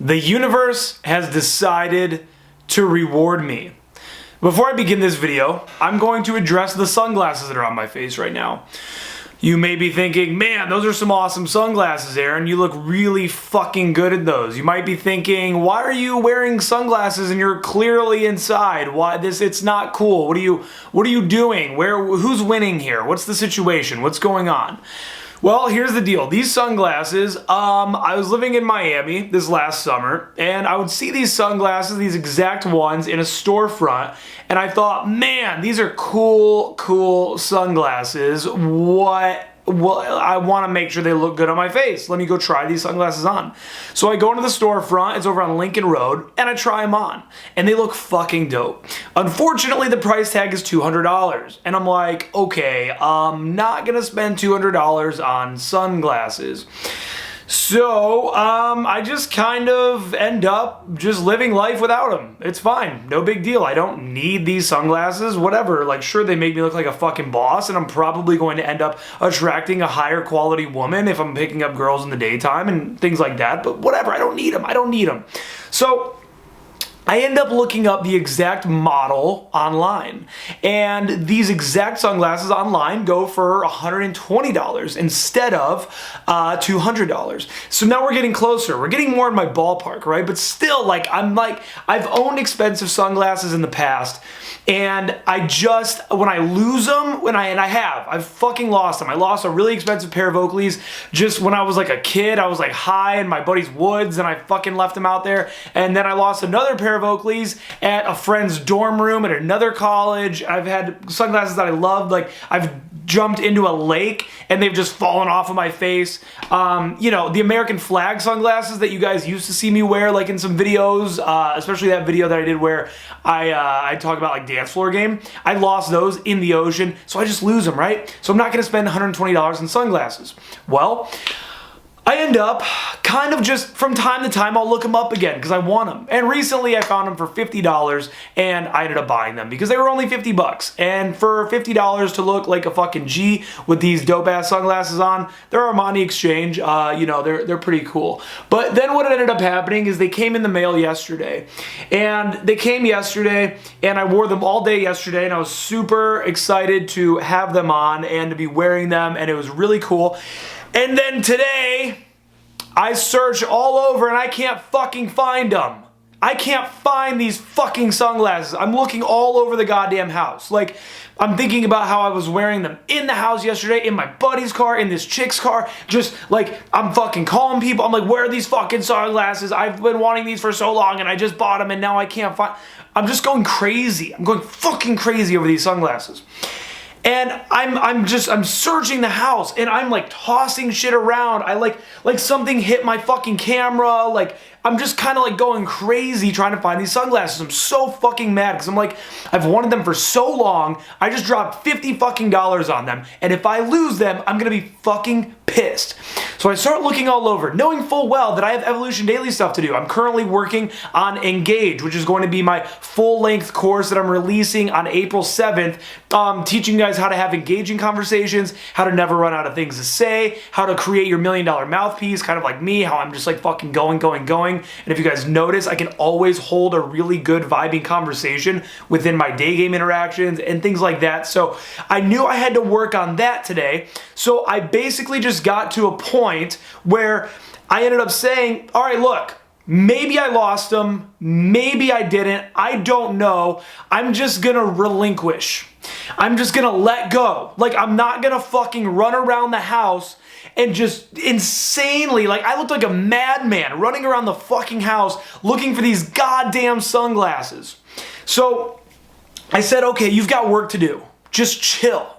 The universe has decided to reward me. Before I begin this video, I'm going to address the sunglasses that are on my face right now. You may be thinking, man, those are some awesome sunglasses, Aaron. You look really fucking good at those. You might be thinking, why are you wearing sunglasses and you're clearly inside? Why it's not cool. What are you doing? Who's winning here? What's the situation? What's going on? Well, here's the deal. These sunglasses, I was living in Miami this last summer, and I would see these sunglasses, these exact ones, in a storefront, and I thought, man, these are cool sunglasses. Well, I want to make sure they look good on my face. Let me go try these sunglasses on. So I go into the storefront, it's over on Lincoln Road, and I try them on. And they look fucking dope. Unfortunately, the price tag is $200. And I'm like, okay, I'm not going to spend $200 on sunglasses. So, I just kind of end up just living life without them. It's fine. No big deal. I don't need these sunglasses, whatever. Like, sure, they make me look like a fucking boss, and I'm probably going to end up attracting a higher quality woman if I'm picking up girls in the daytime and things like that. But whatever, I don't need them. So I end up looking up the exact model online, and these exact sunglasses online go for $120 instead of $200. So now we're getting closer. We're getting more in my ballpark, right? But still, I've owned expensive sunglasses in the past, and when I lose them, I've fucking lost them. I lost a really expensive pair of Oakleys just when I was like a kid. I was like high in my buddy's woods, and I fucking left them out there, and then I lost another pair of Oakleys at a friend's dorm room at another college. I've had sunglasses that I loved, like I've jumped into a lake and they've just fallen off of my face. The American flag sunglasses that you guys used to see me wear, like in some videos, especially that video that I did where I talk about like dance floor game. I lost those in the ocean, so I just lose them, right? So I'm not gonna spend $120 on sunglasses. Well, I end up kind of just from time to time I'll look them up again because I want them. And recently I found them for $50 and I ended up buying them because they were only 50 bucks. And for $50 to look like a fucking G with these dope ass sunglasses on, they're Armani Exchange, they're pretty cool. But then what ended up happening is they came in the mail yesterday. And they came yesterday and I wore them all day yesterday and I was super excited to have them on and to be wearing them, and it was really cool. And then today, I search all over and I can't fucking find them. I can't find these fucking sunglasses. I'm looking all over the goddamn house. Like, I'm thinking about how I was wearing them in the house yesterday, in my buddy's car, in this chick's car. Just like, I'm fucking calling people. I'm like, where are these fucking sunglasses? I've been wanting these for so long and I just bought them and now I can't find. I'm just going crazy. I'm going fucking crazy over these sunglasses. And I'm searching the house and I'm like tossing shit around. I like something hit my fucking camera. Like, I'm just kind of like going crazy trying to find these sunglasses. I'm so fucking mad because I'm like, I've wanted them for so long. I just dropped $50 fucking on them. And if I lose them, I'm going to be fucking pissed. So I start looking all over, knowing full well that I have Evolution Daily stuff to do. I'm currently working on Engage, which is going to be my full-length course that I'm releasing on April 7th, teaching you guys how to have engaging conversations, how to never run out of things to say, how to create your $1 million mouthpiece, kind of like me, how I'm just like fucking going. And if you guys notice, I can always hold a really good vibing conversation within my day game interactions and things like that. So I knew I had to work on that today. So I basically just got to a point where I ended up saying, all right, look, maybe I lost them, maybe I didn't, I don't know. I'm just gonna relinquish. I'm just gonna let go. Like, I'm not gonna fucking run around the house and just insanely, like, I looked like a madman running around the fucking house looking for these goddamn sunglasses. So I said, okay, you've got work to do. Just chill.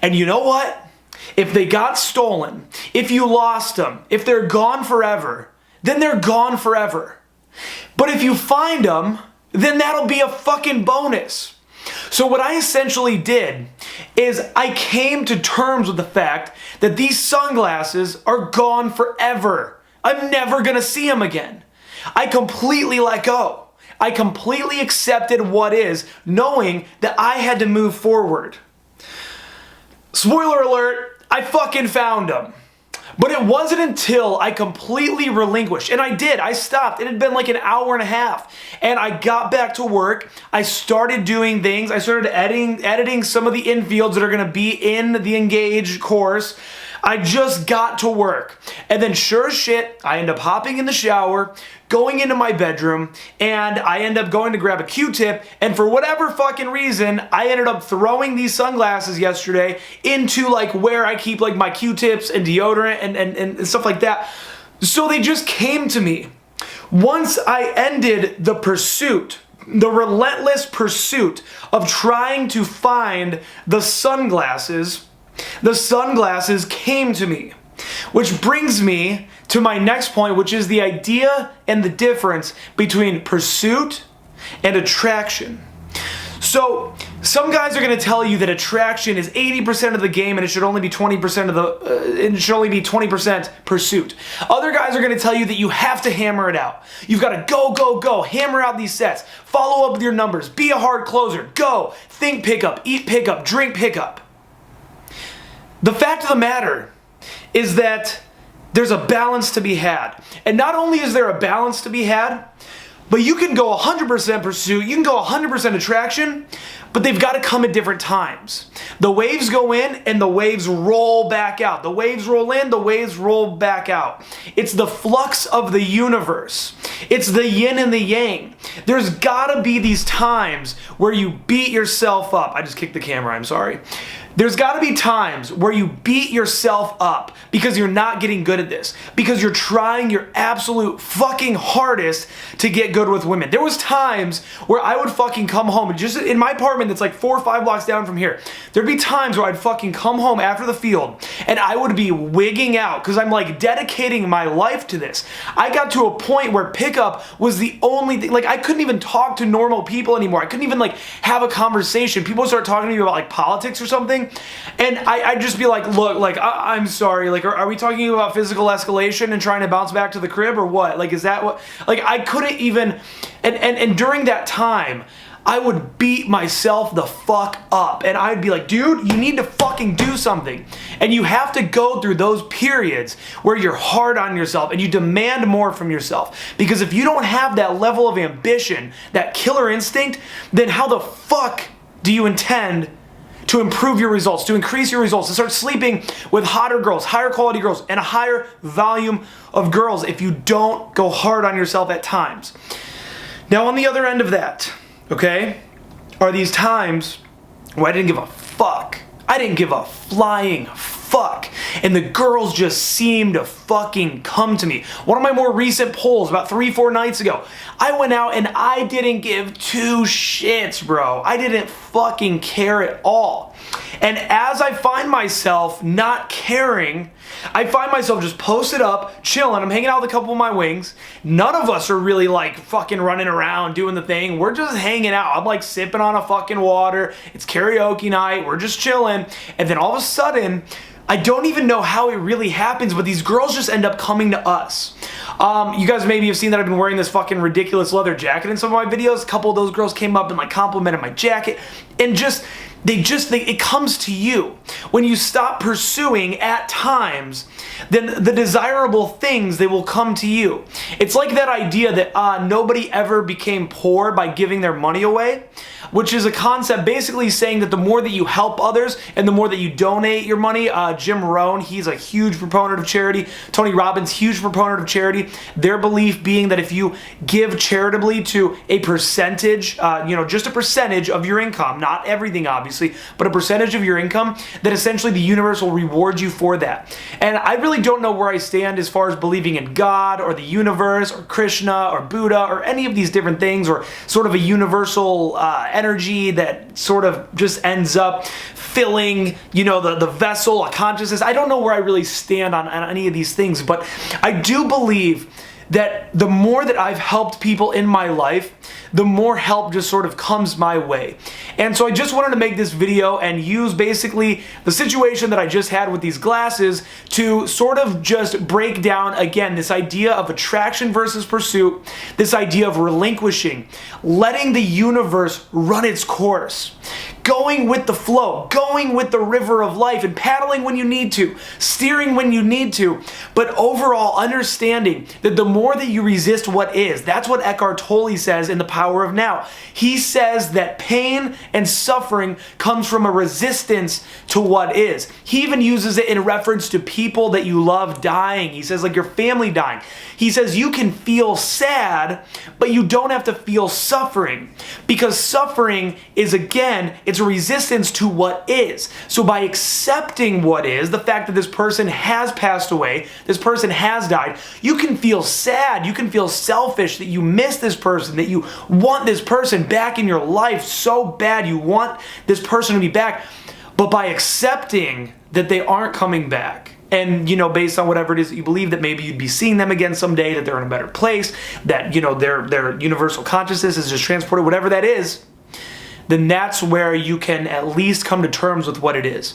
And you know what? If they got stolen, if you lost them, if they're gone forever, then they're gone forever. But if you find them, then that'll be a fucking bonus. So what I essentially did is I came to terms with the fact that these sunglasses are gone forever. I'm never gonna see them again. I completely let go. I completely accepted what is, knowing that I had to move forward. Spoiler alert, I fucking found them. But it wasn't until I completely relinquished, and I did, I stopped. It had been like an hour and a half, and I got back to work. I started doing things. I started editing some of the infields that are gonna be in the Engage course. I just got to work. And then sure as shit, I end up hopping in the shower, going into my bedroom, and I end up going to grab a Q-tip, and for whatever fucking reason, I ended up throwing these sunglasses yesterday into like where I keep like my Q-tips and deodorant and stuff like that. So they just came to me. Once I ended the pursuit, the relentless pursuit of trying to find the sunglasses came to me. Which brings me to my next point, which is the idea and the difference between pursuit and attraction. So, some guys are going to tell you that attraction is 80% of the game and it should only be 20% it should only be 20% pursuit. Other guys are going to tell you that you have to hammer it out. You've got to go, hammer out these sets, follow up with your numbers, be a hard closer, go, think pickup, eat pickup, drink pickup. The fact of the matter is that there's a balance to be had. And not only is there a balance to be had, but you can go 100% pursuit, you can go 100% attraction, but they've got to come at different times. The waves go in and the waves roll back out. The waves roll in, the waves roll back out. It's the flux of the universe. It's the yin and the yang. There's got to be these times where you beat yourself up. I just kicked the camera, I'm sorry. There's got to be times where you beat yourself up because you're not getting good at this, because you're trying your absolute fucking hardest to get good with women. There was times where I would fucking come home, just in my apartment that's like 4 or 5 blocks down from here, there'd be times where I'd fucking come home after the field and I would be wigging out because I'm like dedicating my life to this. I got to a point where pickup was the only thing, like I couldn't even talk to normal people anymore. I couldn't even like have a conversation. People start talking to me about like politics or something. And I'd just be like, look, like, I'm sorry, like, are we talking about physical escalation and trying to bounce back to the crib or what? Like, is that what, like, I couldn't even, and during that time, I would beat myself the fuck up. And I'd be like, dude, you need to fucking do something. And you have to go through those periods where you're hard on yourself and you demand more from yourself. Because if you don't have that level of ambition, that killer instinct, then how the fuck do you intend to improve your results, to increase your results, to start sleeping with hotter girls, higher quality girls, and a higher volume of girls if you don't go hard on yourself at times? Now, on the other end of that, okay, are these times where I didn't give a fuck. I didn't give a flying fuck. And the girls just seemed to fucking come to me. One of my more recent polls, about 3-4 nights ago, I went out and I didn't give 2 shits, bro. I didn't fucking care at all. And as I find myself not caring, I find myself just posted up, chilling. I'm hanging out with a couple of my wings. None of us are really like fucking running around doing the thing. We're just hanging out. I'm like sipping on a fucking water. It's karaoke night. We're just chilling. And then all of a sudden, I don't even know how it really happens, but these girls just end up coming to us. You guys maybe have seen that I've been wearing this fucking ridiculous leather jacket in some of my videos. A couple of those girls came up and like complimented my jacket, and it comes to you. When you stop pursuing at times, then the desirable things, they will come to you. It's like that idea that nobody ever became poor by giving their money away, which is a concept basically saying that the more that you help others and the more that you donate your money, Jim Rohn, he's a huge proponent of charity. Tony Robbins, huge proponent of charity. Their belief being that if you give charitably to a percentage, just a percentage of your income, not everything obviously, but a percentage of your income, that essentially the universe will reward you for that. And I really don't know where I stand as far as believing in God or the universe or Krishna or Buddha or any of these different things, or sort of a universal energy that sort of just ends up filling, the vessel, a consciousness. I don't know where I really stand on any of these things, but I do believe that the more that I've helped people in my life, the more help just sort of comes my way. And so I just wanted to make this video and use basically the situation that I just had with these glasses to sort of just break down, again, this idea of attraction versus pursuit, this idea of relinquishing, letting the universe run its course. going with the flow, going with the river of life and paddling when you need to, steering when you need to, but overall understanding that the more that you resist what is, that's what Eckhart Tolle says in The Power of Now. He says that pain and suffering comes from a resistance to what is. He even uses it in reference to people that you love dying. He says, like your family dying. He says you can feel sad, but you don't have to feel suffering, because suffering is, again, it's a resistance to what is. So by accepting what is, the fact that this person has passed away, this person has died, you can feel sad, you can feel selfish that you miss this person, that you want this person back in your life so bad, you want this person to be back. But by accepting that they aren't coming back, and, you know, based on whatever it is that you believe, that maybe you'd be seeing them again someday, that they're in a better place, that, you know, their universal consciousness is just transported, whatever that is, then that's where you can at least come to terms with what it is.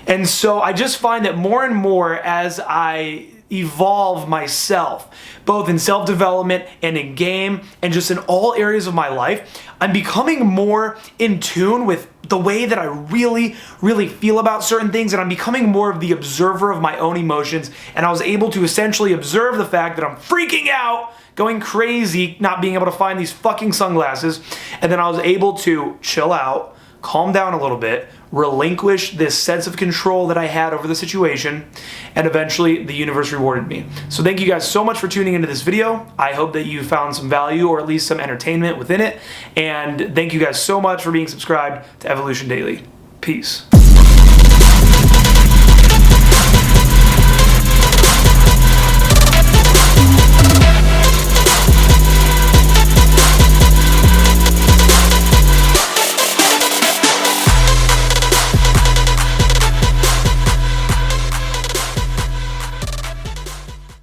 And so I just find that more and more as I evolve myself, both in self-development and in game and just in all areas of my life, I'm becoming more in tune with the way that I really, really feel about certain things, and I'm becoming more of the observer of my own emotions, and I was able to essentially observe the fact that I'm freaking out, going crazy, not being able to find these fucking sunglasses, and then I was able to chill out, calm down a little bit, relinquish this sense of control that I had over the situation, and eventually the universe rewarded me. So thank you guys so much for tuning into this video. I hope that you found some value or at least some entertainment within it, and thank you guys so much for being subscribed to Evolution Daily. Peace.